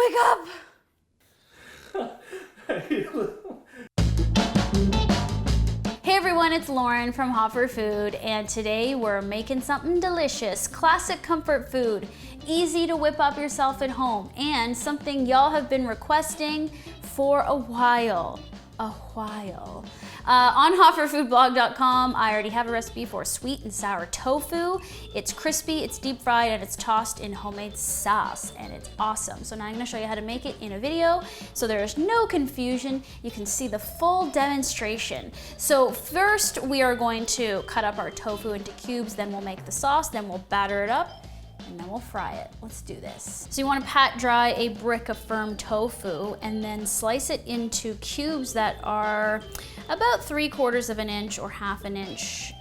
Wake up! Hey everyone, it's Lauren from Hot for Food, and today we're making something delicious, classic comfort food, easy to whip up yourself at home, and something y'all have been requesting for a while. On hotforfoodblog.com, I already have a recipe for sweet and sour tofu. It's crispy, it's deep fried, and it's tossed in homemade sauce, and it's awesome. So now I'm gonna show you how to make it in a video, so there's no confusion. You can see the full demonstration. So first, we are going to cut up our tofu into cubes, then we'll make the sauce, then we'll batter it up, and then we'll fry it. Let's do this. So you want to pat dry a brick of firm tofu and then slice it into cubes that are about 3/4 of an inch or 1/2 inch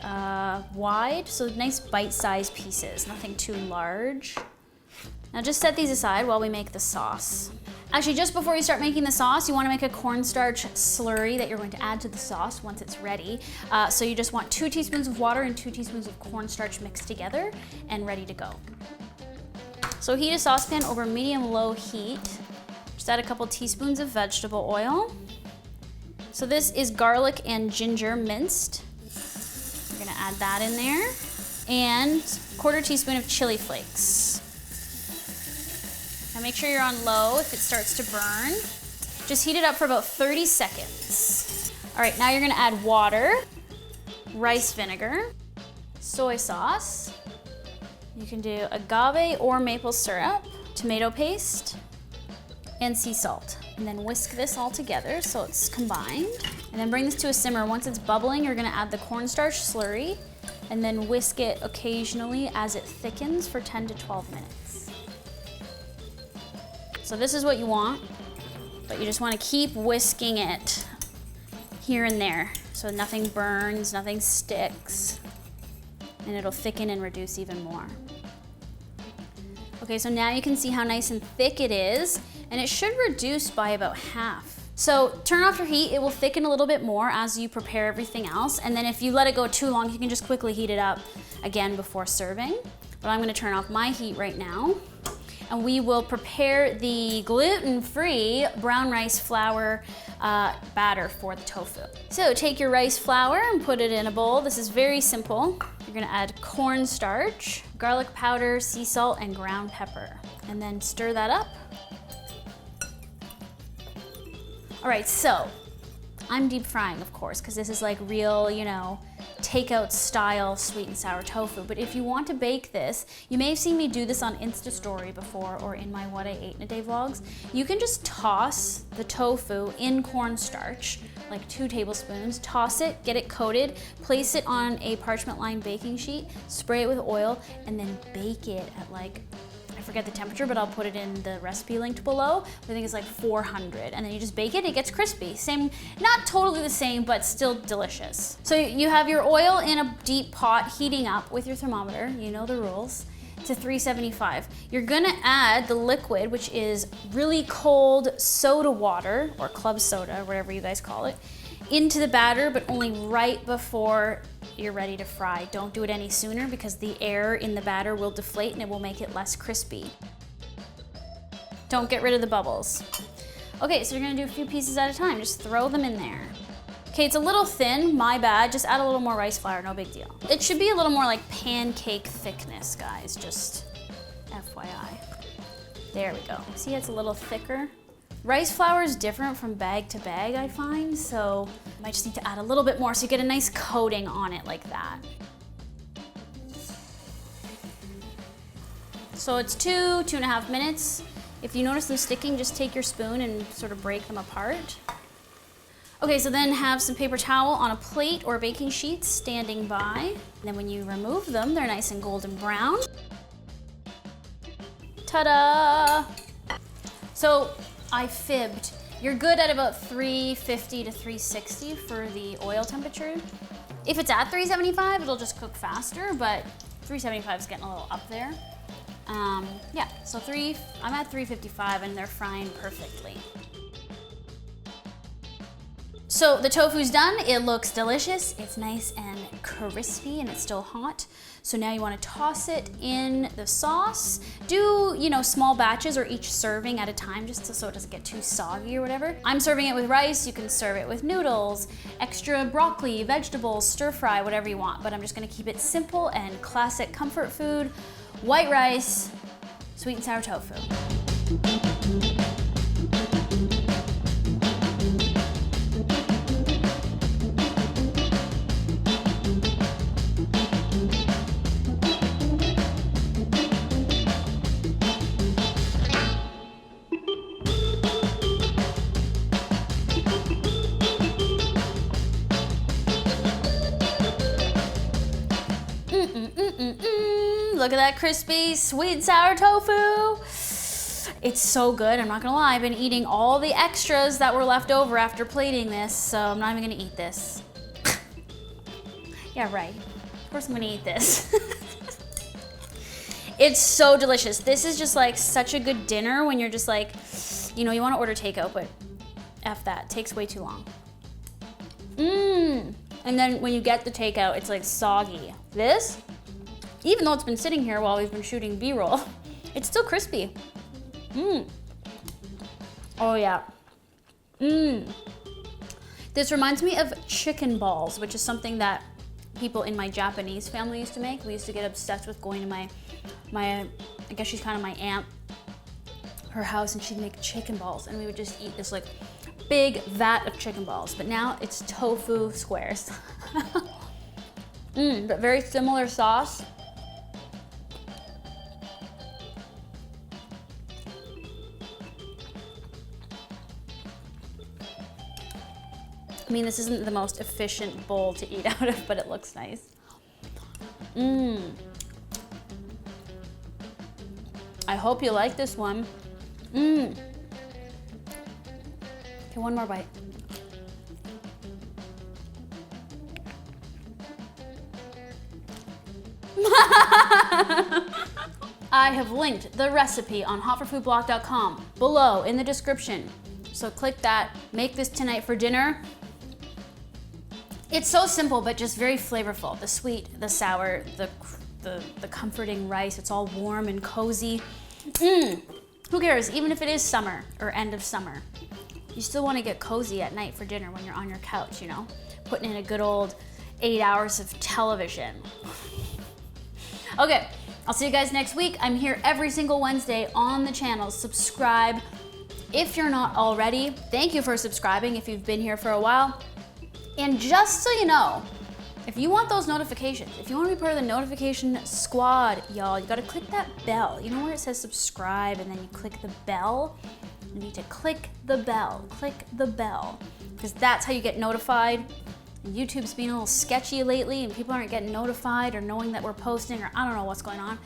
wide. So nice bite-sized pieces, nothing too large. Now just set these aside while we make the sauce. Actually, just before you start making the sauce, you want to make a cornstarch slurry that you're going to add to the sauce once it's ready. So you just want 2 teaspoons of water and 2 teaspoons of cornstarch mixed together and ready to go. So heat a saucepan over medium-low heat. Just add a couple teaspoons of vegetable oil. So this is garlic and ginger minced. We're gonna add that in there. And 1/4 teaspoon of chili flakes. Now make sure you're on low if it starts to burn. Just heat it up for about 30 seconds. All right, now you're gonna add water, rice vinegar, soy sauce. You can do agave or maple syrup, tomato paste, and sea salt. And then whisk this all together so it's combined. And then bring this to a simmer. Once it's bubbling, you're gonna add the cornstarch slurry and then whisk it occasionally as it thickens for 10 to 12 minutes. So this is what you want, but you just want to keep whisking it here and there so nothing burns, nothing sticks, and it'll thicken and reduce even more. Okay, so now you can see how nice and thick it is, and it should reduce by about half. So turn off your heat, it will thicken a little bit more as you prepare everything else, and then if you let it go too long, you can just quickly heat it up again before serving. But I'm gonna turn off my heat right now, and we will prepare the gluten-free brown rice flour batter for the tofu. So take your rice flour and put it in a bowl. This is very simple. You're gonna add cornstarch, garlic powder, sea salt, and ground pepper. And then stir that up. All right, so I'm deep frying, of course, because this is like real, takeout style sweet and sour tofu. But if you want to bake this, you may have seen me do this on Insta Story before or in my What I Ate in a Day vlogs. You can just toss the tofu in cornstarch, like 2 tablespoons, toss it, get it coated, place it on a parchment lined baking sheet, spray it with oil, and then bake it at I forget the temperature, but I'll put it in the recipe linked below. I think it's like 400, and then you just bake it, it gets crispy. Same, not totally the same, but still delicious. So you have your oil in a deep pot heating up with your thermometer, you know the rules, to 375. You're gonna add the liquid, which is really cold soda water, or club soda, whatever you guys call it, into the batter, but only right before you're ready to fry. Don't do it any sooner because the air in the batter will deflate and it will make it less crispy. Don't get rid of the bubbles. Okay, so you're gonna do a few pieces at a time. Just throw them in there. Okay, it's a little thin, my bad. Just add a little more rice flour, no big deal. It should be a little more like pancake thickness, guys, just FYI. There we go. See, it's a little thicker. Rice flour is different from bag to bag, I find, so you might just need to add a little bit more so you get a nice coating on it like that. So it's 2.5 minutes. If you notice them sticking, just take your spoon and sort of break them apart. Okay, so then have some paper towel on a plate or baking sheet standing by. And then when you remove them, they're nice and golden brown. Ta-da! So I fibbed. You're good at about 350 to 360 for the oil temperature. If it's at 375, it'll just cook faster, but 375 is getting a little up there. Yeah, so I'm at 355 and they're frying perfectly. So the tofu's done. It looks delicious. It's nice and crispy and it's still hot. So now you want to toss it in the sauce. Do, you know, small batches or each serving at a time just so it doesn't get too soggy or whatever. I'm serving it with rice. You can serve it with noodles, extra broccoli, vegetables, stir fry, whatever you want. But I'm just going to keep it simple and classic comfort food. White rice, sweet and sour tofu. Look at that crispy, sweet and sour tofu. It's so good, I'm not gonna lie. I've been eating all the extras that were left over after plating this, so I'm not even gonna eat this. Yeah, right. Of course I'm gonna eat this. It's so delicious. This is just like such a good dinner when you're just like, you know, you wanna order takeout, but F that, it takes way too long. And then when you get the takeout, it's like soggy. This, even though it's been sitting here while we've been shooting B-roll, it's still crispy. Oh yeah. This reminds me of chicken balls, which is something that people in my Japanese family used to make. We used to get obsessed with going to my I guess she's kind of my aunt, her house, and she'd make chicken balls, and we would just eat this like big vat of chicken balls. But now it's tofu squares. But very similar sauce. I mean, this isn't the most efficient bowl to eat out of, but it looks nice. I hope you like this one. Okay, one more bite. I have linked the recipe on hotforfoodblog.com below in the description. So click that, make this tonight for dinner. It's so simple, but just very flavorful. The sweet, the sour, the comforting rice. It's all warm and cozy. Who cares? Even if it is summer or end of summer, you still want to get cozy at night for dinner when you're on your couch, you know? Putting in a good old 8 hours of television. Okay, I'll see you guys next week. I'm here every single Wednesday on the channel. Subscribe if you're not already. Thank you for subscribing if you've been here for a while. And just so you know, if you want those notifications, if you want to be part of the notification squad, y'all, you gotta click that bell. You know where it says subscribe and then you click the bell? You need to click the bell, because that's how you get notified. And YouTube's been a little sketchy lately and people aren't getting notified or knowing that we're posting, or I don't know what's going on.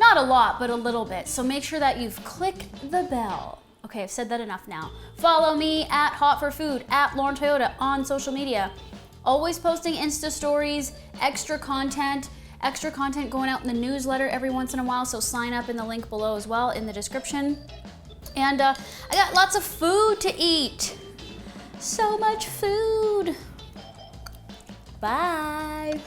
Not a lot, but a little bit. So make sure that you've clicked the bell. Okay, I've said that enough now. Follow me at Hot for Food, at Lauren Toyota on social media. Always posting Insta stories, extra content going out in the newsletter every once in a while, so sign up in the link below as well in the description. And I got lots of food to eat. So much food. Bye.